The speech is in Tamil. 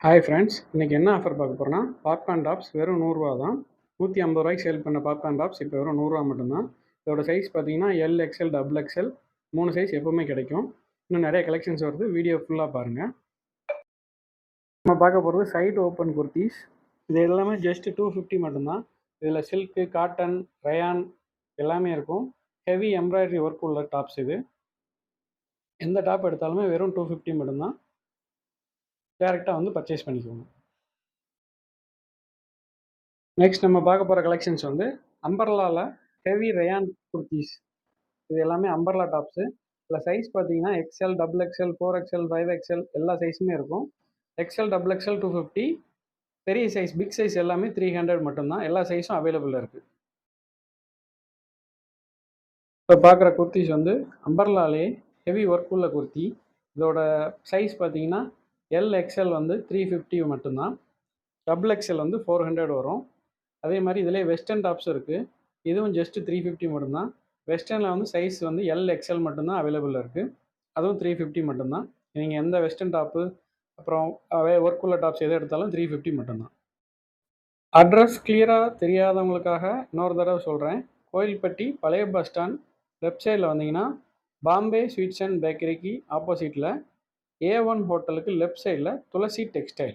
ஹாய் ஃப்ரெண்ட்ஸ், இன்றைக்கி என்ன ஆஃபர் பார்க்க போகிறோன்னா பாப்கார்ன் டாப்ஸ் வெறும் நூறுரூவா தான். 150 ரூபாய்க்கு சேல் பண்ண பாப்கார்ன் டாப்ஸ் இப்போ வெறும் நூறுரூவா மட்டும்தான். இதோட சைஸ் பார்த்தீங்கன்னா L XL double XL 3 size எப்போவுமே கிடைக்கும். இன்னும் நிறைய கலெக்ஷன்ஸ் வருது, வீடியோ ஃபுல்லாக பாருங்கள். நம்ம பார்க்க போகிறது சைடு ஓப்பன் குர்த்திஸ். இது எல்லாமே ஜஸ்ட் 250 மட்டும்தான். இதில் சில்க்கு, காட்டன், ரயான் எல்லாமே இருக்கும். ஹெவி எம்ப்ராய்டரி ஒர்க் உள்ள டாப்ஸ் இது. எந்த டாப் எடுத்தாலுமே வெறும் 250 மட்டும்தான். டேரெக்டாக வந்து பர்ச்சேஸ் பண்ணிக்கோங்க. நெக்ஸ்ட் நம்ம பார்க்க போகிற கலெக்ஷன்ஸ் வந்து அம்பர்லாவில் ஹெவி ரயான் குர்த்திஸ். இது எல்லாமே அம்பர்லா டாப்ஸு. இதில் சைஸ் பார்த்தீங்கன்னா XL, double XL, 4XL, 5XL எல்லா சைஸுமே இருக்கும். எக்ஸ்எல், டபுள் எக்ஸ்எல் 250, பெரிய சைஸ் பிக் சைஸ் எல்லாமே 300 மட்டும்தான். எல்லா சைஸும் அவைலபிள் இருக்குது. இப்போ பார்க்குற குர்த்திஸ் வந்து அம்பர்லாலே ஹெவி ஒர்க் உள்ள குர்த்தி. இதோட சைஸ் பார்த்தீங்கன்னா எல் எக்ஸ்எல் வந்து 350 மட்டும்தான். டபுள் எக்ஸ்எல் வந்து 400 வரும். அதே மாதிரி இதிலே வெஸ்டர்ன் டாப்ஸ் இருக்குது. இதுவும் ஜஸ்ட் 350 மட்டும்தான். வெஸ்டர்னில் வந்து சைஸ் வந்து எல் எக்ஸ்எல் மட்டும்தான் அவைலபிள் இருக்குது. அதுவும் 350 மட்டும்தான். நீங்கள் எந்த வெஸ்டர்ன் டாப்பு அப்புறம் ஒர்க் உள்ள டாப்ஸ் எது எடுத்தாலும் 350 மட்டும்தான். அட்ரஸ் கிளியராக தெரியாதவங்களுக்காக இன்னொரு தடவை சொல்கிறேன். கோயில்பட்டி பழைய பஸ் ஸ்டாண்ட் லெஃப்ட் சைடில் வந்தீங்கன்னா பாம்பே ஸ்வீட்ஸ் அண்ட் பேக்கரிக்கு ஆப்போசிட்டில் A1 ஹோட்டலுக்கு லெஃப்ட் சைடில் துளசி டெக்ஸ்டைல்.